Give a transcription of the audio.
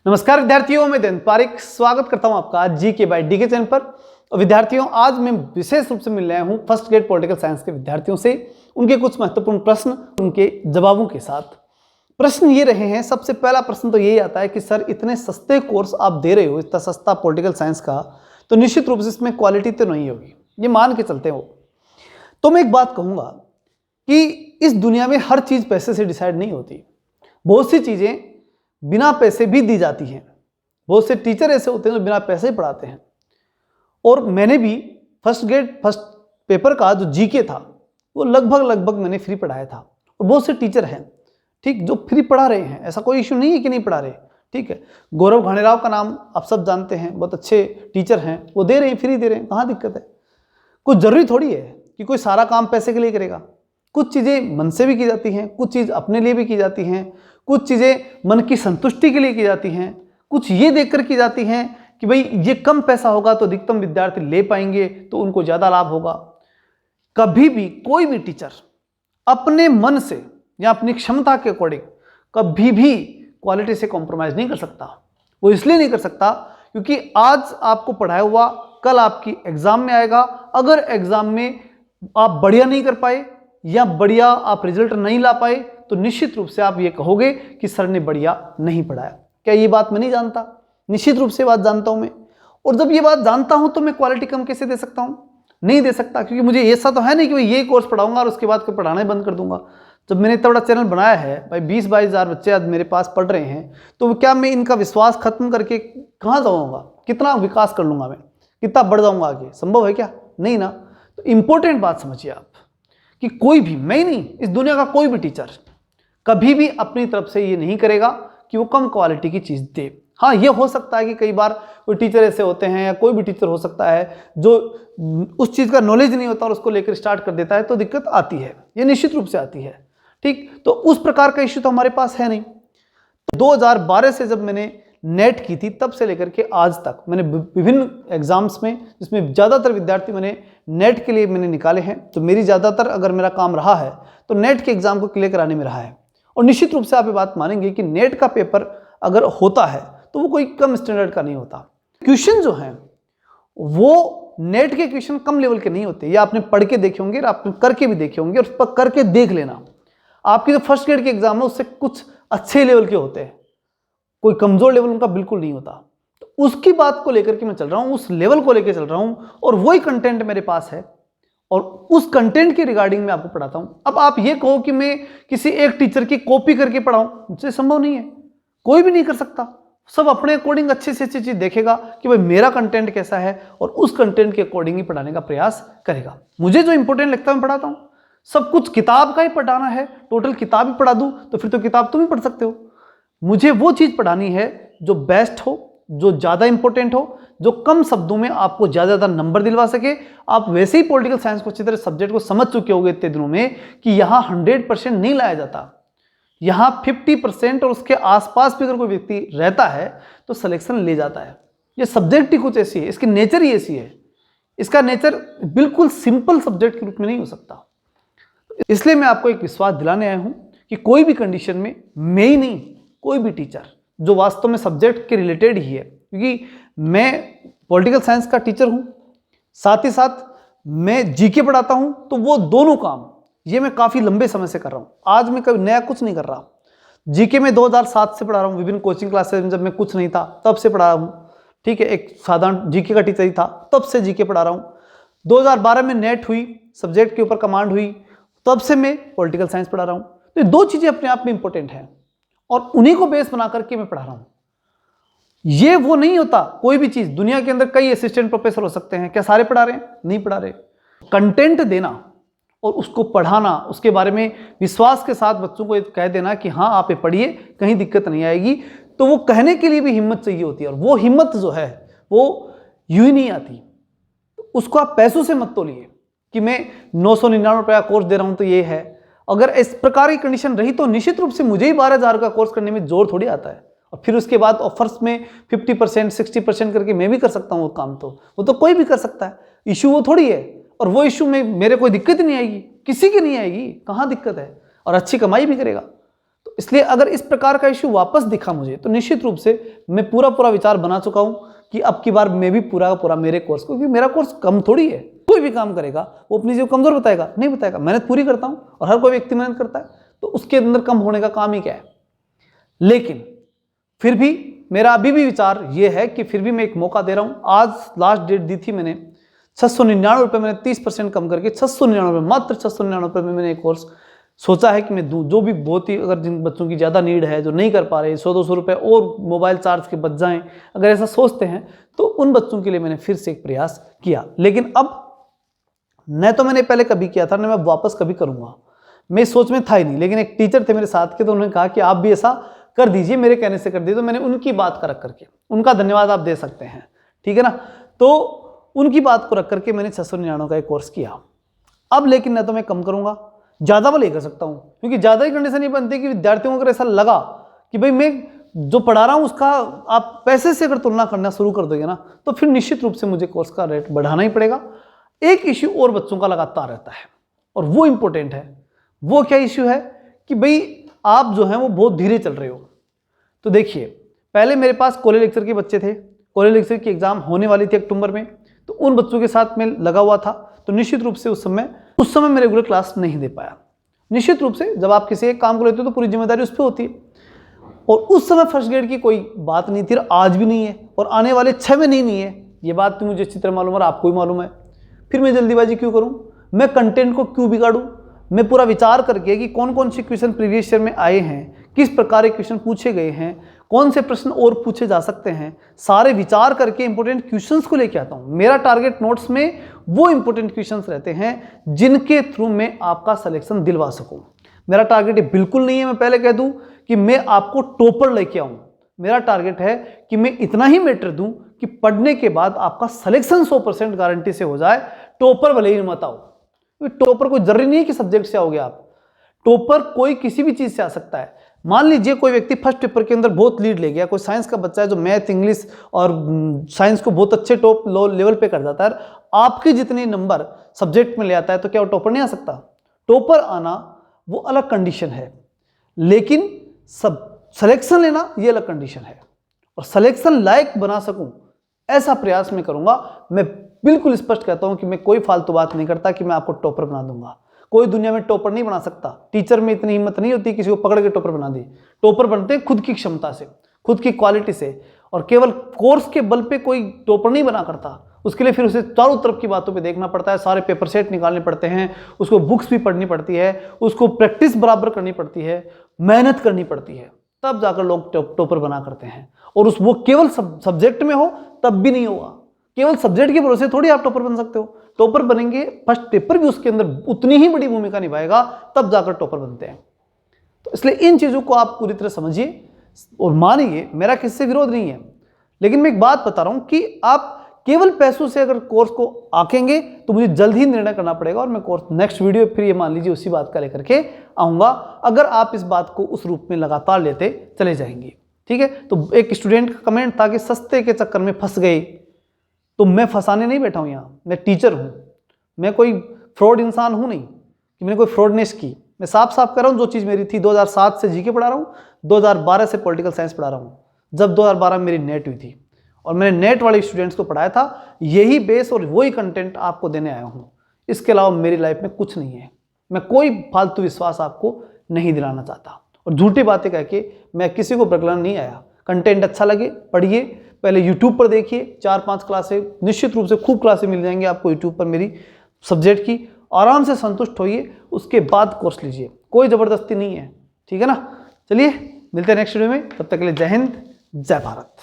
नमस्कार विद्यार्थियों, मैं देवेंद्र पारिक स्वागत करता हूं आपका जी के बाय डी के चैनल पर। और विद्यार्थियों, आज मैं विशेष रूप से मिल रहा हूं फर्स्ट ग्रेड पॉलिटिकल साइंस के विद्यार्थियों से, उनके कुछ महत्वपूर्ण प्रश्न, उनके जवाबों के साथ। प्रश्न ये रहे हैं। सबसे पहला प्रश्न तो यही आता है कि सर, इतने सस्ते कोर्स आप दे रहे हो, इतना सस्ता पॉलिटिकल साइंस का, तो निश्चित रूप से इसमें क्वालिटी तो नहीं होगी, ये मान के चलते हो। तो मैं एक बात कहूँगा कि इस दुनिया में हर चीज़ पैसे से डिसाइड नहीं होती। बहुत सी चीज़ें बिना पैसे भी दी जाती हैं। बहुत से टीचर ऐसे होते हैं जो बिना पैसे ही पढ़ाते हैं। और मैंने भी फर्स्ट पेपर का जो जीके था वो लगभग मैंने फ्री पढ़ाया था। और बहुत से टीचर हैं, ठीक, जो फ्री पढ़ा रहे हैं। ऐसा कोई इशू नहीं है कि नहीं पढ़ा रहे, ठीक है। गौरव घाणेराव का नाम आप सब जानते हैं, बहुत अच्छे टीचर हैं, वो दे रहे हैं, फ्री दे रहे हैं, कहाँ दिक्कत है। कुछ जरूरी थोड़ी है कि कोई सारा काम पैसे के लिए करेगा। कुछ चीज़ें मन से भी की जाती हैं, कुछ चीज़ अपने लिए भी की जाती हैं, कुछ चीज़ें मन की संतुष्टि के लिए की जाती हैं, कुछ ये देखकर की जाती हैं कि भाई ये कम पैसा होगा तो अधिकतम विद्यार्थी ले पाएंगे तो उनको ज़्यादा लाभ होगा। कभी भी कोई भी टीचर अपने मन से या अपनी क्षमता के अकॉर्डिंग कभी भी क्वालिटी से कॉम्प्रोमाइज़ नहीं कर सकता। वो इसलिए नहीं कर सकता क्योंकि आज आपको पढ़ाया हुआ कल आपकी एग्जाम में आएगा। अगर एग्जाम में आप बढ़िया नहीं कर पाए या बढ़िया आप रिजल्ट नहीं ला पाए तो निश्चित रूप से आप ये कहोगे कि सर ने बढ़िया नहीं पढ़ाया। क्या ये बात मैं नहीं जानता? निश्चित रूप से बात जानता हूं मैं। और जब ये बात जानता हूं तो मैं क्वालिटी कम कैसे दे सकता हूं? नहीं दे सकता, क्योंकि मुझे ऐसा तो है नहीं कि मैं ये कोर्स पढ़ाऊंगा और उसके बाद पढ़ाना ही बंद कर दूंगा। जब मैंने इतना बड़ा चैनल बनाया है, भाई 20-22 हज़ार बच्चे आज मेरे पास पढ़ रहे हैं, तो क्या मैं इनका विश्वास खत्म करके कहाँ जाऊँगा? कितना विकास कर लूँगा मैं? कितना बढ़ जाऊँगा आगे? संभव है क्या? नहीं ना। तो इंपॉर्टेंट बात समझिए आप कि कोई भी, मैं नहीं, इस दुनिया का कोई भी टीचर कभी भी अपनी तरफ से ये नहीं करेगा कि वो कम क्वालिटी की चीज़ दे। हाँ, ये हो सकता है कि कई बार कोई टीचर ऐसे होते हैं या कोई भी टीचर हो सकता है जो उस चीज़ का नॉलेज नहीं होता और उसको लेकर स्टार्ट कर देता है, तो दिक्कत आती है, ये निश्चित रूप से आती है, ठीक। तो उस प्रकार का इश्यू तो हमारे पास है नहीं। 2012 से जब मैंने नेट की थी तब से लेकर के आज तक मैंने विभिन्न एग्जाम्स में, जिसमें ज़्यादातर विद्यार्थी मैंने नेट के लिए मैंने निकाले हैं, तो मेरी ज़्यादातर अगर मेरा काम रहा है तो नेट के एग्ज़ाम को क्लियर कराने में रहा है। और निश्चित रूप से आप ये बात मानेंगे कि नेट का पेपर अगर होता है तो वो कोई कम स्टैंडर्ड का नहीं होता। क्वेश्चन जो हैं वो नेट के क्वेश्चन कम लेवल के नहीं होते। ये आपने पढ़ के देखे होंगे और आपने करके भी देखे होंगे, और उस पर करके देख लेना। आपकी जो फर्स्ट ग्रेड के एग्जाम है उससे कुछ अच्छे लेवल के होते हैं, कोई कमजोर लेवल उनका बिल्कुल नहीं होता। तो उसकी बात को लेकर के मैं चल रहा हूं, उस लेवल को लेकर चल रहा हूं, और वही कंटेंट मेरे पास है और उस कंटेंट के रिगार्डिंग मैं आपको पढ़ाता हूं। अब आप ये कहो कि मैं किसी एक टीचर की कॉपी करके पढ़ाऊं, मुझसे संभव नहीं है, कोई भी नहीं कर सकता। सब अपने अकॉर्डिंग अच्छे से अच्छी चीज देखेगा कि भाई मेरा कंटेंट कैसा है और उस कंटेंट के अकॉर्डिंग ही पढ़ाने का प्रयास करेगा। मुझे जो इंपॉर्टेंट लगता है मैं पढ़ाता हूं। सब कुछ किताब का ही पढ़ाना है, टोटल किताब ही पढ़ा दूं तो फिर तो किताब तुम ही पढ़ सकते हो। मुझे वो चीज पढ़ानी है जो बेस्ट हो, जो ज्यादा इंपॉर्टेंट हो, जो कम शब्दों में आपको ज्यादा नंबर दिलवा सके। आप वैसे ही पॉलिटिकल साइंस को अच्छी तरह सब्जेक्ट को समझ चुके होंगे इतने दिनों में कि यहां 100% नहीं लाया जाता, यहां 50% और उसके आसपास भी अगर कोई व्यक्ति रहता है तो सिलेक्शन ले जाता है। ये सब्जेक्ट ही कुछ ऐसी है, इसकी नेचर ही ऐसी है। इसका नेचर बिल्कुल सिंपल सब्जेक्ट के रूप में नहीं हो सकता। इसलिए मैं आपको एक विश्वास दिलाने आया हूं कि कोई भी कंडीशन में, मैं ही नहीं, कोई भी टीचर जो वास्तव में सब्जेक्ट के रिलेटेड ही है, क्योंकि मैं पॉलिटिकल साइंस का टीचर हूं, साथ ही साथ मैं जीके पढ़ाता हूं, तो वो दोनों काम ये मैं काफ़ी लंबे समय से कर रहा हूं। आज मैं कभी नया कुछ नहीं कर रहा। जीके में 2007 से पढ़ा रहा हूं, विभिन्न कोचिंग क्लासेस में जब मैं कुछ नहीं था तब से पढ़ा रहा हूं, ठीक है। एक साधारण जीके का टीचर ही था, तब से जीके पढ़ा रहा हूं। 2012 में नेट हुई, सब्जेक्ट के ऊपर कमांड हुई, तब से मैं पॉलिटिकल साइंस पढ़ा रहा हूं। तो ये दो चीज़ें अपने आप में इंपॉर्टेंट हैं और उन्हीं को बेस बना करके मैं पढ़ा रहा हूं। ये वो नहीं होता कोई भी चीज। दुनिया के अंदर कई असिस्टेंट प्रोफेसर हो सकते हैं, क्या सारे पढ़ा रहे हैं? नहीं पढ़ा रहे। कंटेंट देना और उसको पढ़ाना, उसके बारे में विश्वास के साथ बच्चों को कह देना कि हाँ आप ये पढ़िए, कहीं दिक्कत नहीं आएगी, तो वो कहने के लिए भी हिम्मत चाहिए होती है। और वो हिम्मत जो है वो यूं ही नहीं आती। उसको आप पैसों से मत तोलिए कि मैं 999 रुपये का कोर्स दे रहा हूं तो ये है। अगर इस प्रकार की कंडीशन रही तो निश्चित रूप से मुझे ही 12,000 का कोर्स करने में जोर थोड़ी आता है। और फिर उसके बाद ऑफर्स में 50% 60% करके मैं भी कर सकता हूँ वो काम, तो वो तो कोई भी कर सकता है। इशू वो थोड़ी है, और वो इशू में मेरे कोई दिक्कत ही नहीं आएगी, किसी की नहीं आएगी, कहाँ दिक्कत है, और अच्छी कमाई भी करेगा। तो तो इसलिए अगर इस प्रकार का इश्यू वापस दिखा मुझे तो निश्चित रूप से मैं पूरा विचार बना चुका हूं कि अब की बार मैं भी पूरा मेरे कोर्स को, क्योंकि मेरा कोर्स कम थोड़ी है। कोई भी काम करेगा वो अपनी चीज कमजोर बताएगा? नहीं बताएगा। मेहनत पूरी करता हूं और हर कोई व्यक्ति मेहनत करता है, तो उसके अंदर कम होने का काम ही क्या है। लेकिन फिर भी मेरा अभी भी विचार ये है कि फिर भी मैं एक मौका दे रहा हूं। आज लास्ट डेट दी थी मैंने 699 रुपये, मैंने 30% कम करके 699 मात्र 699 रुपये में मैंने एक कोर्स सोचा है कि मैं दूं। जो भी बहुत ही, अगर जिन बच्चों की ज़्यादा नीड है, जो नहीं कर पा रहे, 100-200 रुपये और मोबाइल चार्ज के बच जाएं, अगर ऐसा सोचते हैं तो उन बच्चों के लिए मैंने फिर से एक प्रयास किया। लेकिन अब न तो मैंने पहले कभी किया था, न मैं वापस कभी करूँगा, मैं सोच में था ही नहीं। लेकिन एक टीचर थे मेरे साथ के, तो उन्होंने कहा कि आप भी ऐसा कर दीजिए, मेरे कहने से कर दीजिए। तो मैंने उनकी बात का रख करके, उनका धन्यवाद आप दे सकते हैं, ठीक है ना। तो उनकी बात को रख करके मैंने 699 का एक कोर्स किया। अब लेकिन न तो मैं कम करूँगा, ज़्यादा वाले कर सकता हूँ, क्योंकि ज़्यादा ही कंडीशन नहीं बनती कि विद्यार्थियों को अगर ऐसा लगा कि भाई मैं जो पढ़ा रहा हूँ उसका आप पैसे से अगर तुलना करना शुरू कर दोगे ना, तो फिर निश्चित रूप से मुझे कोर्स का रेट बढ़ाना ही पड़ेगा। एक इश्यू और बच्चों का लगातार रहता है और वो इंपॉर्टेंट है। वो क्या इश्यू है कि भाई आप जो है वो बहुत धीरे चल रहे हो। तो देखिए, पहले मेरे पास कॉलेज लेक्चर के बच्चे थे, कॉलेज लेक्चर की एग्जाम होने वाली थी अक्टूबर में, तो उन बच्चों के साथ मैं लगा हुआ था। तो निश्चित रूप से उस समय मैं रेगुलर क्लास नहीं दे पाया। निश्चित रूप से जब आप किसी एक काम को लेते हो तो पूरी जिम्मेदारी उस पर होती है, और उस समय फर्स्ट ग्रेड की कोई बात नहीं थी, आज भी नहीं है और आने वाले 6 महीने नहीं है। ये बात तो मुझे अच्छी तरह मालूम है और आपको भी मालूम है। फिर मैं जल्दीबाजी क्यों करूं, मैं कंटेंट को क्यों बिगाड़ूं। मैं पूरा विचार करके कि कौन कौन से क्वेश्चन प्रीवियस ईयर में आए हैं, किस प्रकार के क्वेश्चन पूछे गए हैं, कौन से प्रश्न और पूछे जा सकते हैं, सारे विचार करके इंपॉर्टेंट क्वेश्चंस को लेके आता हूं। मेरा टारगेट नोट्स में वो इंपॉर्टेंट क्वेश्चंस रहते हैं जिनके थ्रू मैं आपका सिलेक्शन दिलवा सकूं। मेरा टारगेट ये बिल्कुल नहीं है, मैं पहले कह दूं, कि मैं आपको टॉपर लेके आऊं। मेरा टारगेट है कि मैं इतना ही मैटर दूं कि पढ़ने के बाद आपका सिलेक्शन 100% गारंटी से हो जाए। टॉपर भले ही मत आओ, टॉपर कोई जरूरी नहीं है कि सब्जेक्ट से आओगे आप। टॉपर कोई किसी भी चीज से आ सकता है। मान लीजिए कोई व्यक्ति फर्स्ट पेपर के अंदर बहुत लीड ले गया, कोई साइंस का बच्चा है जो मैथ, इंग्लिश और साइंस को बहुत अच्छे टॉप लो लेवल पे कर जाता है, आपके जितने नंबर सब्जेक्ट में ले आता है, तो क्या वो टॉपर नहीं आ सकता? टॉपर आना वो अलग कंडीशन है, लेकिन सब सिलेक्शन लेना ये अलग कंडीशन है। और सिलेक्शन लायक बना सकूं ऐसा प्रयास मैं करूंगा। मैं बिल्कुल स्पष्ट कहता हूं कि मैं कोई फालतू बात नहीं करता कि मैं आपको टॉपर बना दूंगा। कोई दुनिया में टॉपर नहीं बना सकता। टीचर में इतनी हिम्मत नहीं होती किसी को पकड़ के टॉपर बना दी। टॉपर बनते हैं खुद की क्षमता से, खुद की क्वालिटी से, और केवल कोर्स के बल पे कोई टॉपर नहीं बना करता। उसके लिए फिर उसे चारों तरफ की बातों पे देखना पड़ता है, सारे पेपर सेट निकालने पड़ते हैं, उसको बुक्स भी पढ़नी पड़ती है, उसको प्रैक्टिस बराबर करनी पड़ती है, मेहनत करनी पड़ती है, तब जाकर लोग टॉपर बना करते हैं। और उस वो केवल सब्जेक्ट में हो तब भी नहीं होगा। केवल सब्जेक्ट के भरोसे थोड़ी आप टॉपर बन सकते हो। टॉपर बनेंगे, फर्स्ट पेपर भी उसके अंदर उतनी ही बड़ी भूमिका निभाएगा, तब जाकर टॉपर बनते हैं। तो इसलिए इन चीजों को आप पूरी तरह समझिए और मानिए। मेरा किससे विरोध नहीं है, लेकिन मैं एक बात बता रहा हूं कि आप केवल पैसों से अगर कोर्स को आंकेंगे तो मुझे जल्द ही निर्णय करना पड़ेगा, और मैं कोर्स नेक्स्ट वीडियो फिर ये मान लीजिए उसी बात का लेकर के आऊंगा, अगर आप इस बात को उस रूप में लगातार लेते चले जाएंगे। ठीक है। तो एक स्टूडेंट का कमेंट था कि सस्ते के चक्कर में फंस गए, तो मैं फंसाने नहीं बैठा हूं यहाँ। मैं टीचर हूं, मैं कोई फ्रॉड इंसान हूं नहीं कि मैंने कोई फ्रॉडनेस की। मैं साफ साफ कर रहा हूं, जो चीज़ मेरी थी 2007 से जीके पढ़ा रहा हूं, 2012 से पॉलिटिकल साइंस पढ़ा रहा हूं, जब 2012 में मेरी नेट हुई थी, और मैंने नेट वाले स्टूडेंट्स को पढ़ाया था। यही बेस और वही कंटेंट आपको देने आया हूँ। इसके अलावा मेरी लाइफ में कुछ नहीं है। मैं कोई फालतू विश्वास आपको नहीं दिलाना चाहता, और झूठी बातें कह के मैं किसी को प्रकलन नहीं आया। कंटेंट अच्छा लगे पढ़िए, पहले यूट्यूब पर देखिए, 4-5 क्लासें, निश्चित रूप से खूब क्लासें मिल जाएंगी आपको यूट्यूब पर मेरी सब्जेक्ट की। आराम से संतुष्ट होइए, उसके बाद कोर्स लीजिए, कोई ज़बरदस्ती नहीं है। ठीक है ना। चलिए मिलते हैं नेक्स्ट वीडियो में, तब तक के लिए जय हिंद, जय भारत।